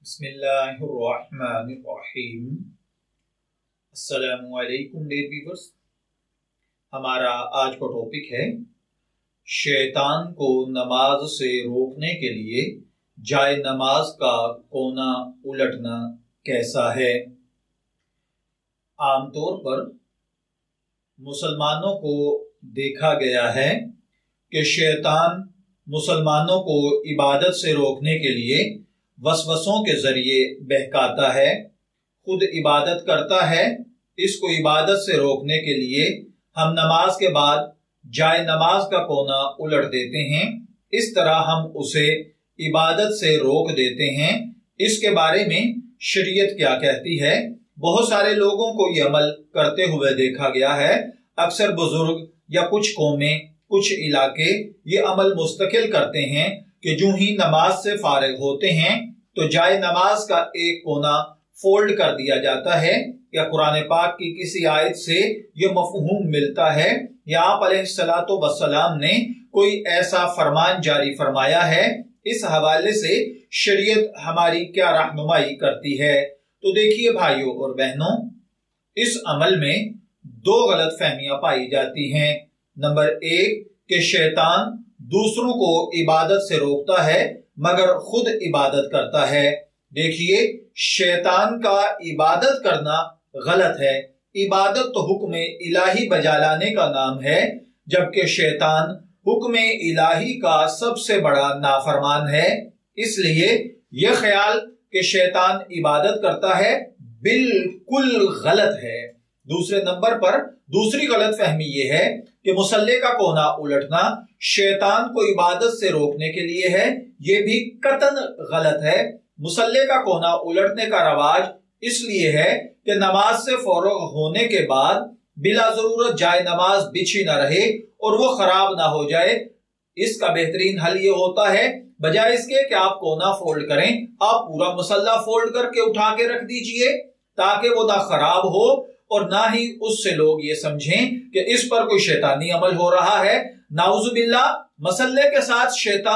बिस्मिल्लाहिर्रहमानिर्रहीम। अस्सलामुअलैकुम dear viewers. हमारा आज का टॉपिक है शैतान को नमाज से रोकने के लिए जाए नमाज का कोना उलटना कैसा है। आमतौर पर मुसलमानों को देखा गया है कि शैतान मुसलमानों को इबादत से रोकने के लिए वसवसों के जरिए बहकाता है, खुद इबादत करता है। इसको इबादत से रोकने के लिए हम नमाज के बाद जाए नमाज का कोना उलट देते हैं। इस तरह हम उसे इबादत से रोक देते हैं। इसके बारे में शरीयत क्या कहती है। बहुत सारे लोगों को यह अमल करते हुए देखा गया है। अक्सर बुजुर्ग या कुछ कौमें, कुछ इलाके ये अमल मुस्तकिल करते हैं कि जो ही नमाज से फारिग होते हैं तो जाए नमाज का एक कोना फोल्ड कर दिया जाता है। या कुरान पाक की किसी आयत से यह मफहूम मिलता है या आप अलैहिस्सलातु वस्सलाम ने कोई ऐसा फरमान जारी फरमाया है। इस हवाले से शरीयत हमारी क्या रहनुमाई करती है। तो देखिए भाइयों और बहनों, इस अमल में दो गलत फहमियां पाई जाती हैं। नंबर एक कि शैतान दूसरों को इबादत से रोकता है मगर खुद इबादत करता है। देखिए, शैतान का इबादत करना गलत है। इबादत तो हुक्म इलाही बजा लाने का नाम है, जबकि शैतान हुक्म इलाही का सबसे बड़ा नाफरमान है। इसलिए यह ख्याल कि शैतान इबादत करता है बिल्कुल गलत है। दूसरे नंबर पर दूसरी गलत फहमी यह है कि मुसल्ले का कोना उलटना शैतान को इबादत से रोकने के लिए है। यह भी कतन गलत है। मुसल्ले का कोना उलटने का रवाज इसलिए है कि नमाज से फौरग होने के बाद बिला जरूरत जाए नमाज बिछी न रहे और वो खराब ना हो जाए। इसका बेहतरीन हल ये होता है, बजाय इसके कि आप कोना फोल्ड करें, आप पूरा मुसल्ला फोल्ड करके उठा के रख दीजिए ताकि वो ना खराब हो और ना ही उससे लोग ये समझें कि इस पर कोई शैतानी अमल हो रहा है। नाउजुबिल्लाह, मसल्ले के साथ शैतान